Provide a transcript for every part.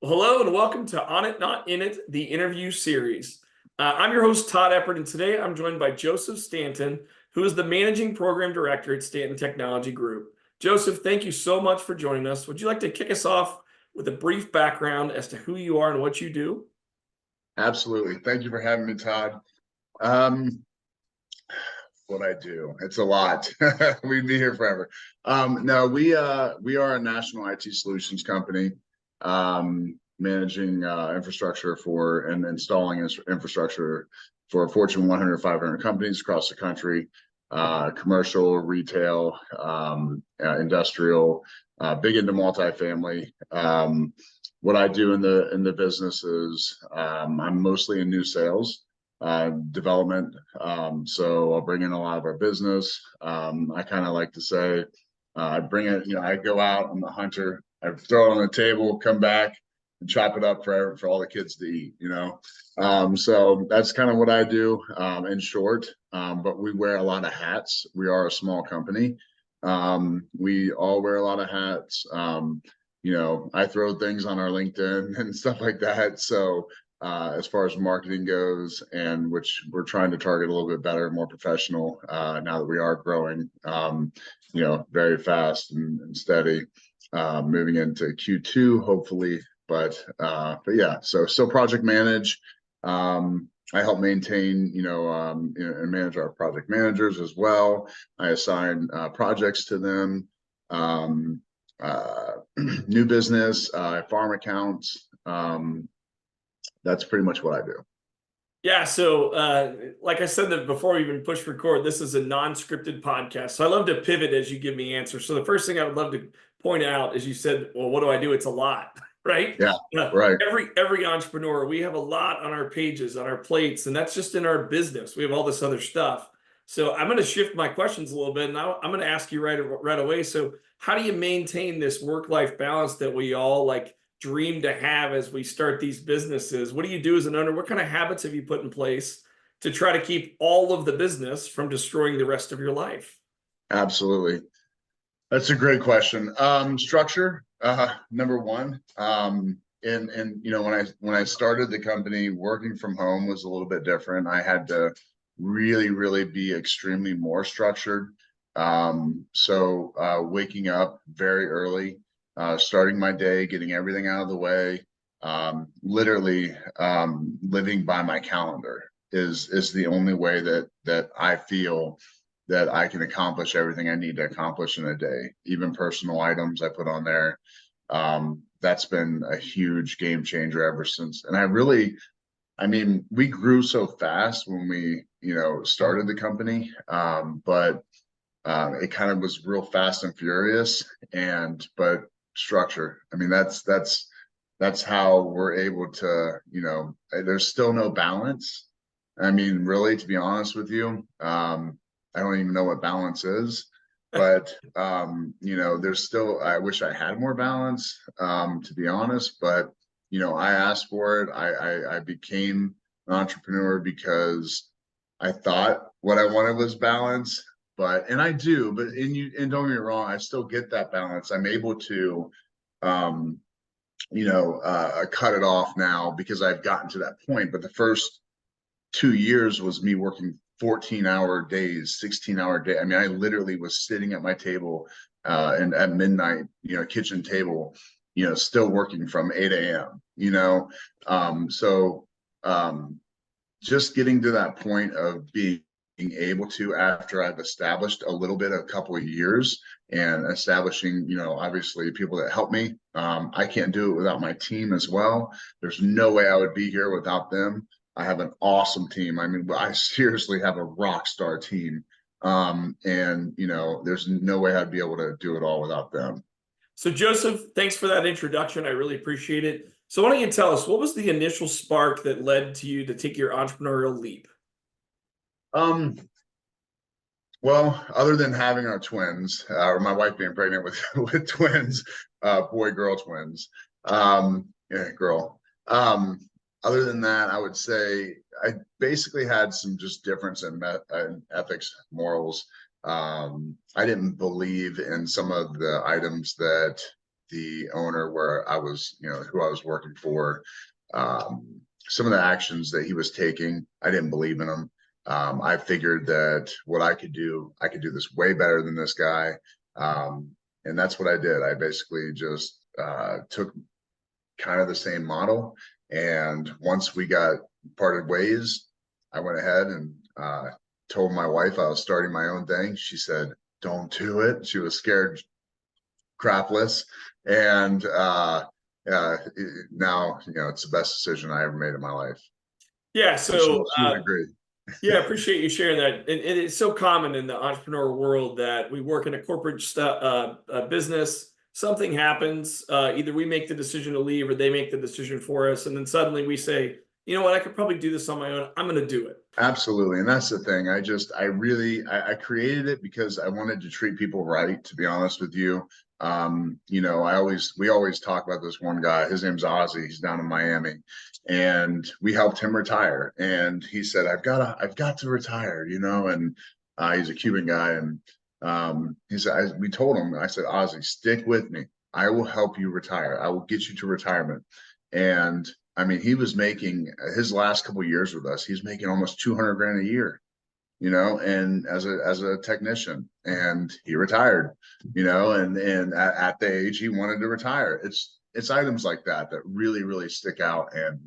Hello and welcome to On It Not In It, the interview series. I'm your host, Todd Eppert, and today I'm joined by Joseph Stanton, who is the Managing Program Director at Stanton Technology Group. Joseph, thank you so much for joining us. Would you like to kick us off with a brief background as to who you are and what you do? Absolutely. Thank you for having me, Todd. Um, what I do, it's a lot. We'd be here forever. No, we are a national IT solutions company, managing infrastructure for and installing infrastructure for Fortune 100, 500 companies across the country, commercial, retail, industrial, big into multifamily. What I do in the business is I'm mostly in new sales development. So I'll bring in a lot of our business. I kind of like to say I bring it, I go out, I'm the hunter, I throw it on the table, come back and chop it up for all the kids to eat, so that's kind of what I do in short. But we wear a lot of hats. We are a small company. We all wear a lot of hats. I throw things on our LinkedIn and stuff like that. So as far as marketing goes, and which we're trying to target a little bit better, more professional now that we are growing, very fast and steady, moving into Q2, hopefully. But yeah, so still project manage. I help maintain, and manage our project managers as well. I assign projects to them. New business, farm accounts. That's pretty much what I do. Yeah, so like I said that before we even push record, this is a non-scripted podcast. So I love to pivot as you give me answers. So the first thing I would love to point out is you said, well, what do I do? It's a lot, right? Yeah, right. Every entrepreneur, we have a lot on our pages, on our plates, and that's just in our business. We have all this other stuff. So I'm going to shift my questions a little bit, and I'm going to ask you right away. So how do you maintain this work-life balance that we all dream to have as we start these businesses? What do you do as an owner? What kind of habits have you put in place to try to keep all of the business from destroying the rest of your life? Absolutely. That's a great question. Structure, number one. And when I started the company, working from home was a little bit different. I had to really be extremely more structured. So waking up very early, starting my day, getting everything out of the way, literally living by my calendar is the only way that I feel that I can accomplish everything I need to accomplish in a day. Even personal items I put on there. That's been a huge game changer ever since. And we grew so fast when we, started the company, but it kind of was real fast and furious. But structure, that's how we're able to, there's still no balance. Really, to be honest with you, I don't even know what balance is, but there's still, I wish I had more balance, to be honest, but I asked for it. I became an entrepreneur because I thought what I wanted was balance, and I do, and don't get me wrong, I still get that balance. I'm able to cut it off now because I've gotten to that point. But the first 2 years was me working 14-hour days, 16-hour day. I literally was sitting at my table and at midnight, kitchen table, still working from 8 a.m. Just getting to that point of being able to, after I've established a couple of years and establishing, obviously people that help me. I can't do it without my team as well. There's no way I would be here without them. I have an awesome team. I seriously have a rock star team. There's no way I'd be able to do it all without them. So Joseph, thanks for that introduction. I really appreciate it. So why don't you tell us, what was the initial spark that led to you to take your entrepreneurial leap? Well, other than having our twins, or my wife being pregnant with twins, boy-girl twins, girl. Other than that, I would say I basically had some just difference in ethics, morals. I didn't believe in some of the items that the owner where I was, who I was working for, some of the actions that he was taking, I didn't believe in him. I figured that what I could do this way better than this guy. And that's what I did. I basically just took kind of the same model. And once we got parted ways, I went ahead and told my wife I was starting my own thing. She said, "Don't do it." She was scared crapless. And now, it's the best decision I ever made in my life. Yeah. So, She would agree. yeah, I appreciate you sharing that. And it's so common in the entrepreneur world that we work in a corporate business. Something happens, either we make the decision to leave or they make the decision for us. And then suddenly we say, you know what, I could probably do this on my own. I'm going to do it. Absolutely. And that's the thing. I created it because I wanted to treat people right, to be honest with you. We always talk about this one guy. His name's Ozzy. He's down in Miami, and we helped him retire. And he said, I've got to retire, and he's a Cuban guy. And he said, we told him, I said, Ozzy, stick with me. I will help you retire. I will get you to retirement. And I mean, he was making his last couple of years with us, he's making almost 200 grand a year, and as a technician, and he retired, and at the age he wanted to retire. It's items like that that really, really stick out. And,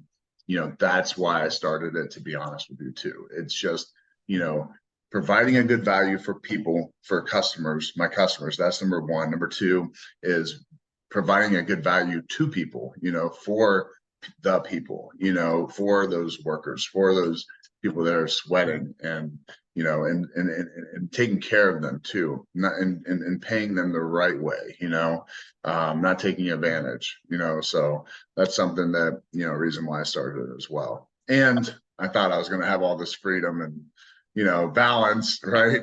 that's why I started it, to be honest with you too. It's just, providing a good value for people, for customers, my customers. That's number one. Number two is providing a good value to people, for the people, for those workers, for those people that are sweating, and and taking care of them too, not and paying them the right way, not taking advantage, so that's something that, reason why I started it as well. And I thought I was going to have all this freedom and, balance, right?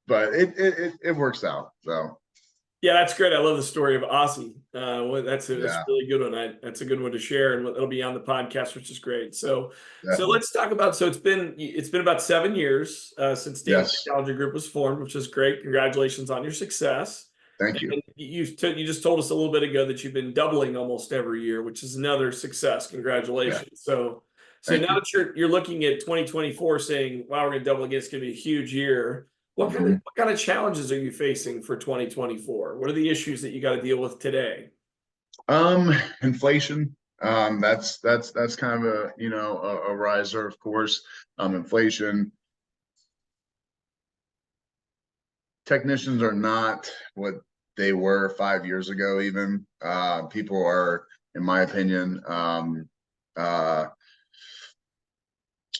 But it works out. So Yeah, that's great. I love the story of Ozzy. That's a yeah, really good one. That's a good one to share, and it'll be on the podcast, which is great. So definitely. let's talk about. So it's been about 7 years since Stanton Yes, Technology Group was formed, which is great. Congratulations on your success. thank you. And you just told us a little bit ago that you've been doubling almost every year, which is another success. Yeah, Congratulations. So thank now you. that you're looking at 2024, saying, "Wow, we're going to double again. It's going to be a huge year." Mhm. What kind of challenges are you facing for 2024? What are the issues that you got to deal with today? Inflation. That's kind of a riser, of course. Inflation. Technicians are not what they were 5 years ago, even. People are, in my opinion,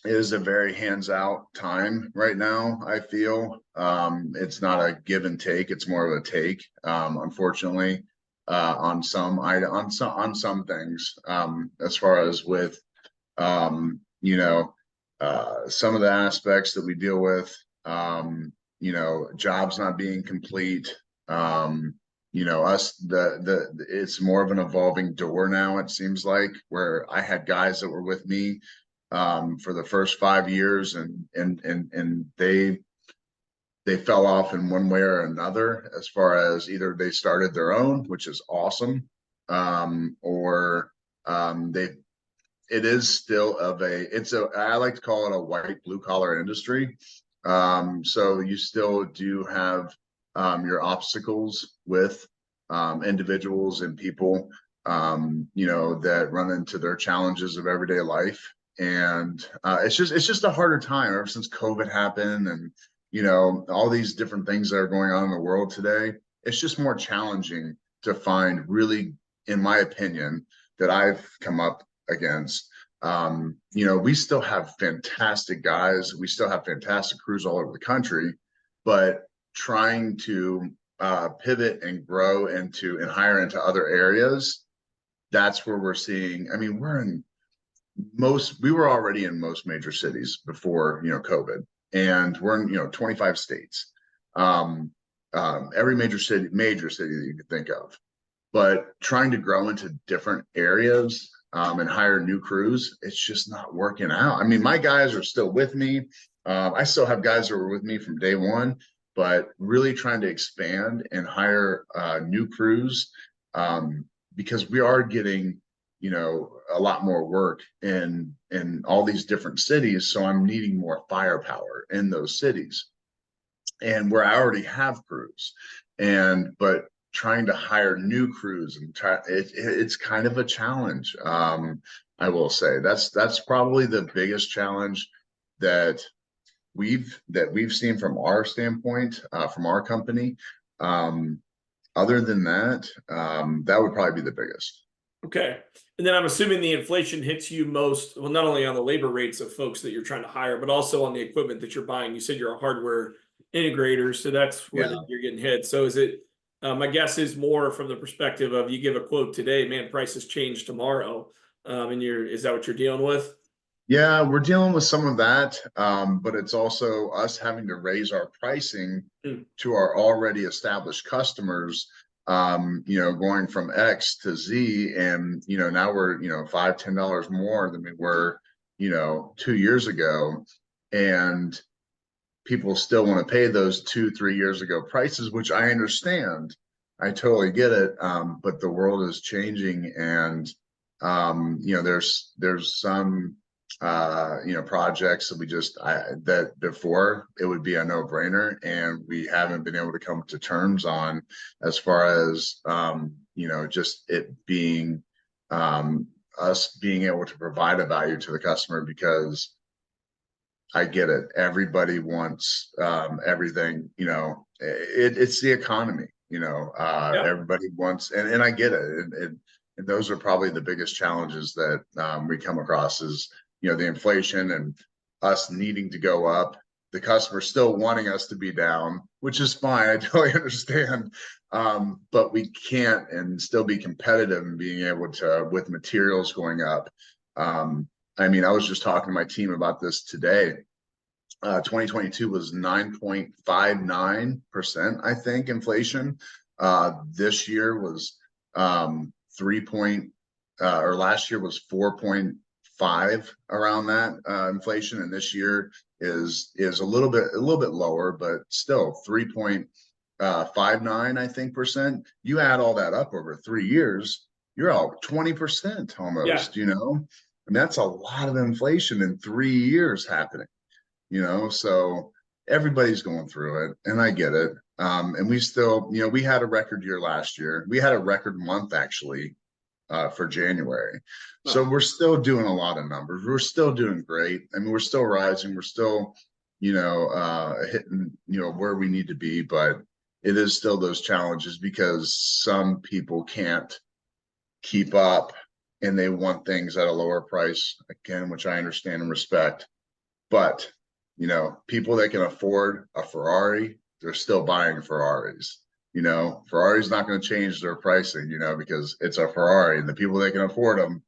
it is a very hands-out time right now. I feel it's not a give and take; it's more of a take. Unfortunately, on some things, as far as with some of the aspects that we deal with, jobs not being complete. It's more of an evolving door now. It seems like, where I had guys that were with me for the first 5 years, and they fell off in one way or another, as far as either they started their own, which is awesome, or they it is still I like to call it a white blue collar industry. So you still do have your obstacles with individuals and people, that run into their challenges of everyday life. And it's just a harder time ever since COVID happened, and all these different things that are going on in the world today. It's just more challenging to find, really, in my opinion, that I've come up against. We still have fantastic guys. We still have fantastic crews all over the country, but trying to pivot and grow and hire into other areas, that's where we're seeing. I mean, we were already in most major cities before, COVID, and we're in, 25 states. Every major city that you could think of. But trying to grow into different areas, and hire new crews, it's just not working out. I mean, my guys are still with me. I still have guys that were with me from day one, but really trying to expand and hire new crews because we are getting, a lot more work in all these different cities. So I'm needing more firepower in those cities, and where I already have crews, but trying to hire new crews and it's kind of a challenge. I will say that's probably the biggest challenge that we've seen from our standpoint, from our company. Other than that, that would probably be the biggest. Okay. And then I'm assuming the inflation hits you most, well, not only on the labor rates of folks that you're trying to hire, but also on the equipment that you're buying. You said you're a hardware integrator, so that's where Yeah. you're getting hit. So is it, my guess is more from the perspective of you give a quote today, man, prices change tomorrow. And is that what you're dealing with? Yeah, we're dealing with some of that, but it's also us having to raise our pricing Mm. to our already established customers, going from X to Z, and now we're $5, $10 more than we were 2 years ago, and people still want to pay those 2-3 years ago prices, which I understand. I totally get it, but the world is changing, and there's some projects that that before it would be a no-brainer, and we haven't been able to come to terms on, as far as just it being us being able to provide a value to the customer, because I get it, everybody wants everything. It's the economy. Yeah. Everybody wants, and I get it, and those are probably the biggest challenges that we come across, is the inflation and us needing to go up, the customer still wanting us to be down, which is fine. I totally understand. But we can't and still be competitive and being able to, with materials going up. I mean, I was just talking to my team about this today. 2022 was 9.59%, I think, inflation. This year was or last year was 4.5, around that, inflation, and this year is a little bit lower, but still 3.59, I think, percent. You add all that up over 3 years, you're all 20% Yeah. almost. And that's a lot of inflation in 3 years happening. So everybody's going through it, and I get it. And we still, we had a record year last year. We had a record month, actually, for January. So we're still doing a lot of numbers. We're still doing great. I mean, we're still rising. We're still, hitting, where we need to be, but it is still those challenges, because some people can't keep up and they want things at a lower price, again, which I understand and respect. But people that can afford a Ferrari, they're still buying Ferraris. Ferrari's not going to change their pricing, because it's a Ferrari, and the people that can afford them,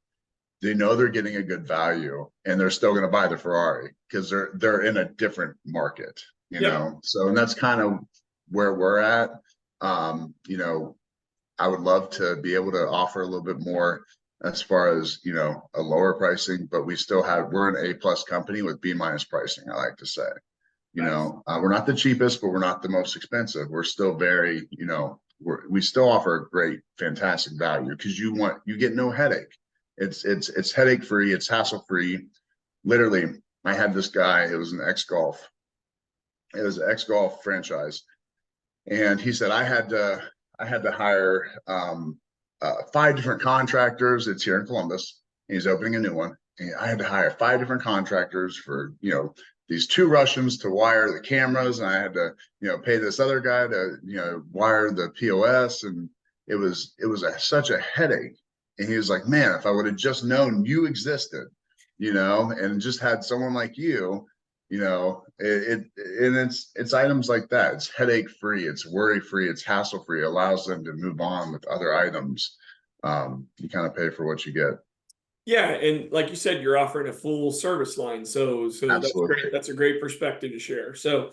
they know they're getting a good value, and they're still going to buy the Ferrari, because they're in a different market, Yep. So, and that's kind of where we're at. I would love to be able to offer a little bit more, as far as a lower pricing, but we're an A+ company with B- pricing, I like to say. Nice. We're not the cheapest, but we're not the most expensive. We're still very, we still offer a great, fantastic value, because you get no headache. It's headache free, it's hassle free. Literally, I had this guy, it was an ex-golf franchise, and he said, I had to hire 5 different contractors. It's here in Columbus. He's opening a new one. And I had to hire 5 different contractors for, these 2 Russians to wire the cameras. And I had to, pay this other guy to, wire the POS. And it was such a headache. And he was like, man, if I would have just known you existed, and just had someone like you, and it's items like that. It's headache free, it's worry free, it's hassle free. It allows them to move on with other items. You kind of pay for what you get. Yeah, and like you said, you're offering a full service line, so that's Absolutely. great. That's a great perspective to share. So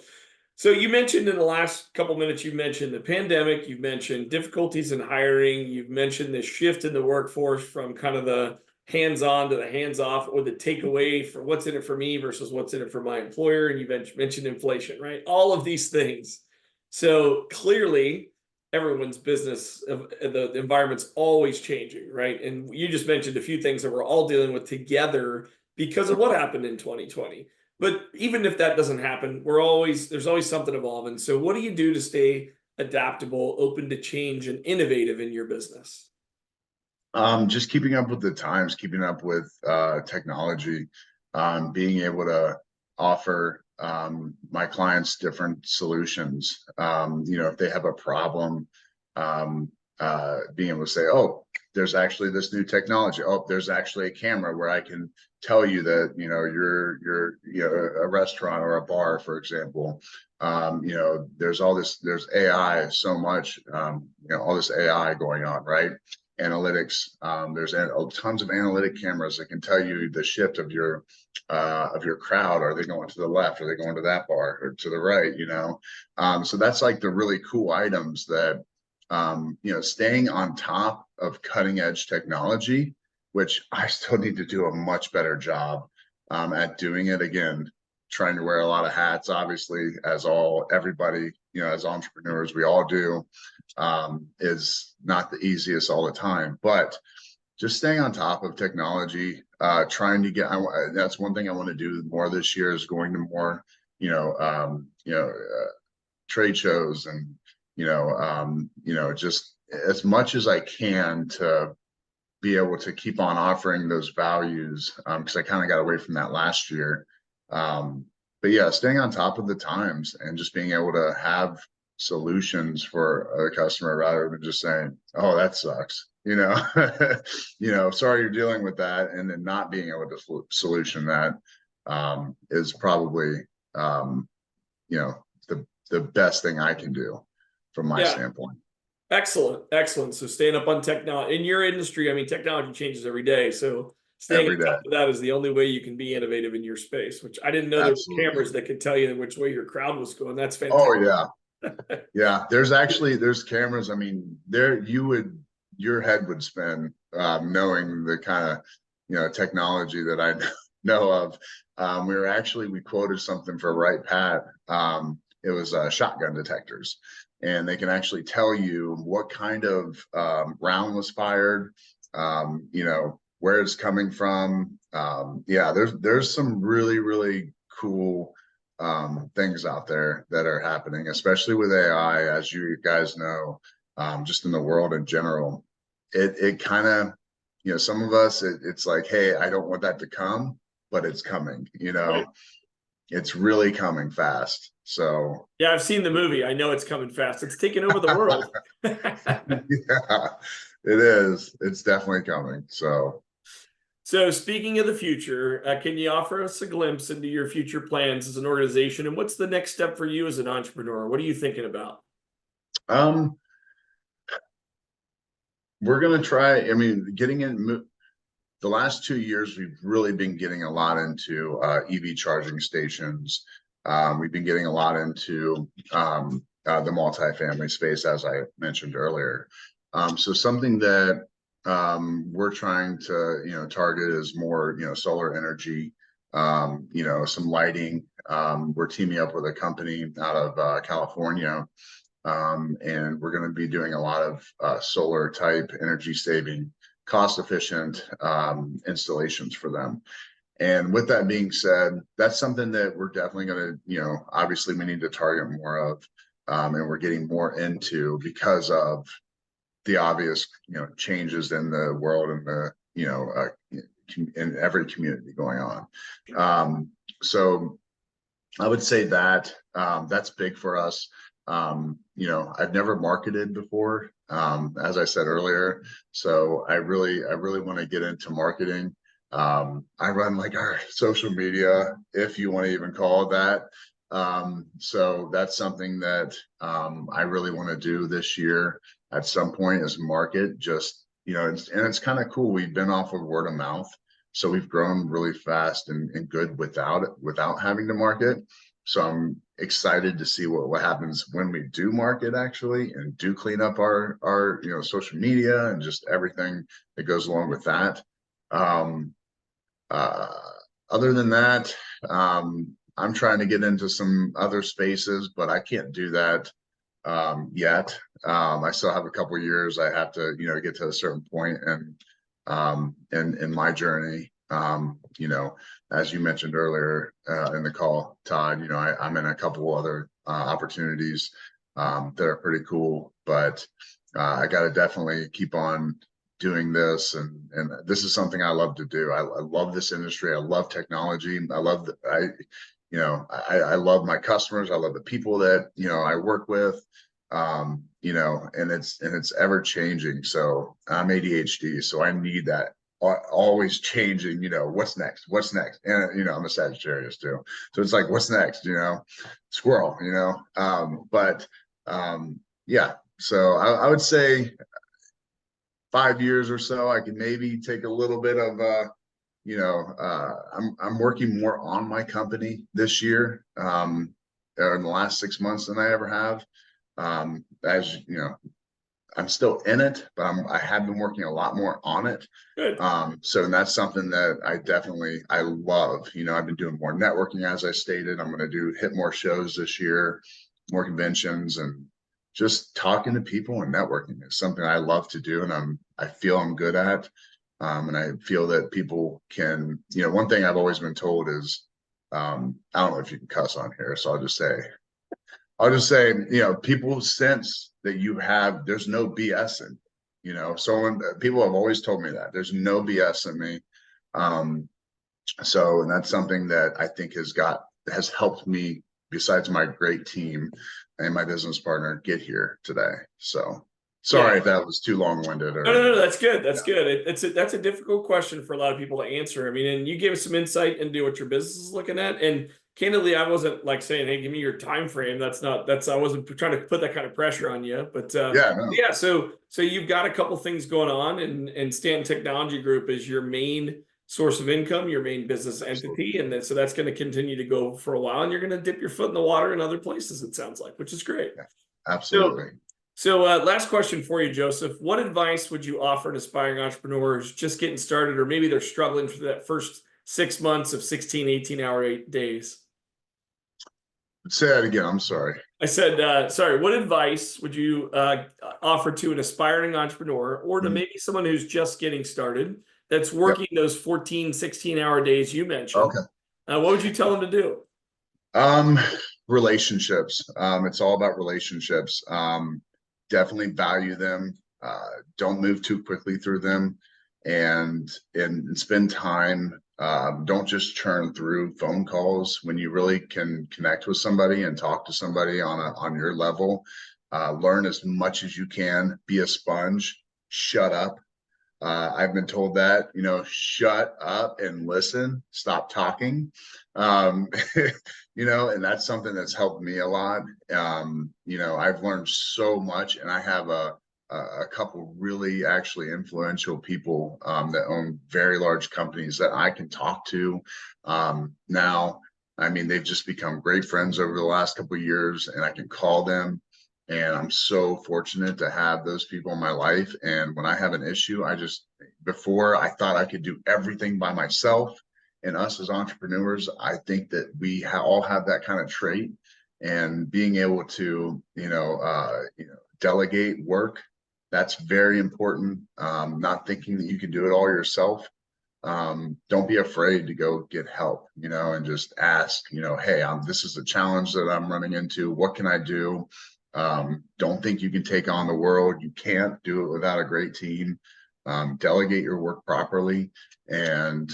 you mentioned in the last couple minutes, you mentioned the pandemic, you've mentioned difficulties in hiring, you've mentioned the shift in the workforce from kind of the hands-on to the hands-off, or the takeaway for what's in it for me versus what's in it for my employer, and you mentioned inflation, right? All of these things. So clearly, everyone's business of the environment's always changing, right? And you just mentioned a few things that we're all dealing with together because of what happened in 2020. But even if that doesn't happen, there's always something evolving. So what do you do to stay adaptable, open to change, and innovative in your business? Just keeping up with the times, keeping up with technology, being able to offer my clients different solutions. If they have a problem, being able to say, oh, there's actually this new technology. Oh, there's actually a camera where I can tell you that, you're a restaurant or a bar, for example. There's there's AI so much, all this AI going on, right? Analytics. There's tons of analytic cameras that can tell you the shift of your crowd. Are they going to the left? Are they going to that bar or to the right? So that's like the really cool items that staying on top of cutting edge technology, which I still need to do a much better job at doing it. Again, trying to wear a lot of hats, obviously, as everybody, as entrepreneurs, we all do, is not the easiest all the time, but just staying on top of technology, trying to that's one thing I want to do more this year, is going to more, trade shows and, just as much as I can to be able to keep on offering those values, because I kind of got away from that last year. But yeah, staying on top of the times and just being able to have solutions for a customer rather than just saying, oh, that sucks. Sorry you're dealing with that, and then not being able to solution that is probably the best thing I can do from my Yeah. standpoint. Excellent, excellent. So staying up on technology in your industry, I mean, technology changes every day. So staying on Every day. top of that is the only way you can be innovative in your space, which I didn't know there were Absolutely. cameras that could tell you which way your crowd was going. That's Oh fantastic. yeah. Yeah. There's cameras. I mean, your head would spin, knowing the kind of, technology that I know of. We quoted something for Right Pat. It was shotgun detectors, and they can actually tell you what kind of round was fired, where it's coming from. Yeah, there's some really, really cool things out there that are happening, especially with AI, as you guys know, just in the world in general. It kind of, some of us, it's like, hey, I don't want that to come, but it's coming. Right. It's really coming fast. So Yeah, I've seen the movie. I know it's coming fast. It's taking over the world. yeah, it is. It's definitely coming. So So, speaking of the future, can you offer us a glimpse into your future plans as an organization, and what's the next step for you as an entrepreneur? What are you thinking about? um we're gonna try. I mean, getting in the last 2 years, we've really been getting a lot into EV charging stations. We've been getting a lot into the multifamily space, as I mentioned earlier. So something that we're trying to, target is more, solar energy, some lighting. We're teaming up with a company out of California, and we're going to be doing a lot of solar type energy saving, cost efficient installations for them. And with that being said, that's something that we're definitely going to, obviously we need to target more of, and we're getting more into because of the obvious, changes in the world and the, in every community going on. So I would say that that's big for us. I've never marketed before, as I said earlier. So I really want to get into marketing. I run like our social media, if you want to even call it that. So that's something that I really want to do this year at some point, is market. Just, and it's kind of cool. We've been off of word of mouth. So we've grown really fast and good without having to market. So I'm excited to see what happens when we do market, actually, and do clean up our social media and just everything that goes along with that. Uh, Other than that, I'm trying to get into some other spaces, but I can't do that yet. I still have a couple years. I have to, get to a certain point and in my journey. As you mentioned earlier in the call, Todd, I'm in a couple other opportunities that are pretty cool, but I got to definitely keep on doing this, and this is something I love to do. I love this industry. I love technology. I love I love my customers. I love the people that I work with. And it's ever changing. So I'm ADHD, so I need that always changing, what's next, and I'm a Sagittarius too, so it's like, what's next, squirrel, yeah, so I would say 5 years or so I can maybe take a little bit of I'm working more on my company this year in the last 6 months than I ever have. As you know, I'm still in it, but I have been working a lot more on it. Good. So that's something that I love. I've been doing more networking, as I stated. I'm going to hit more shows this year, more conventions, and just talking to people and networking is something I love to do, and I feel I'm good at. And I feel that people can, one thing I've always been told is, I don't know if you can cuss on here, so I'll just say, people sense that there's no BS in, so when people have always told me that there's no BS in me. And that's something that I think has helped me, besides my great team and my business partner, get here today. So sorry if that was too long-winded. No, that's good. That's good. That's a difficult question for a lot of people to answer. I mean, and you gave us some insight into what your business is looking at. And candidly, I wasn't like saying, "Hey, give me your time frame." I wasn't trying to put that kind of pressure on you. But yeah. So you've got a couple things going on, and Stanton Technology Group is your main source of income, your main business entity, and so that's going to continue to go for a while. And you're going to dip your foot in the water in other places, it sounds like, which is great. Yeah, absolutely. So last question for you, Joseph. What advice would you offer to aspiring entrepreneurs just getting started, or maybe they're struggling for that first 6 months of 16, 18-hour days? Say that again. I'm sorry. I said, sorry, what advice would you offer to an aspiring entrepreneur, or to maybe someone who's just getting started that's working those 14, 16-hour days you mentioned? Okay. What would you tell them to do? Relationships. It's all about relationships. Definitely value them. Don't move too quickly through them, and spend time. Don't just churn through phone calls. When you really can connect with somebody and talk to somebody on your level, learn as much as you can. Be a sponge. Shut up. I've been told that, shut up and listen, stop talking. And that's something that's helped me a lot. I've learned so much, and I have a couple really actually influential people that own very large companies that I can talk to now. I mean, they've just become great friends over the last couple of years, and I can call them. And I'm so fortunate to have those people in my life. And when I have an issue, before I thought I could do everything by myself. And us as entrepreneurs, I think that we all have that kind of trait, and being able to, delegate work, that's very important. Not thinking that you can do it all yourself. Don't be afraid to go get help, and just ask, hey, this is a challenge that I'm running into. What can I do? Don't think you can take on the world. You can't do it without a great team. Delegate your work properly, and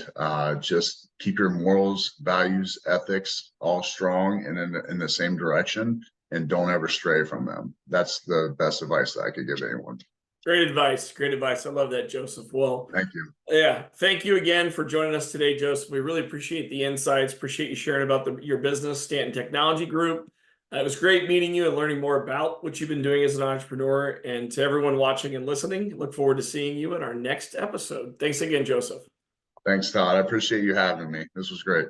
just keep your morals, values, ethics all strong and in the same direction, and don't ever stray from them. That's the best advice that I could give anyone. Great advice. Great advice. I love that, Joseph. Well, thank you. Yeah. Thank you again for joining us today, Joseph. We really appreciate the insights. Appreciate you sharing about your business, Stanton Technology Group. It was great meeting you and learning more about what you've been doing as an entrepreneur. And to everyone watching and listening, look forward to seeing you in our next episode. Thanks again, Joseph. Thanks, Todd. I appreciate you having me. This was great.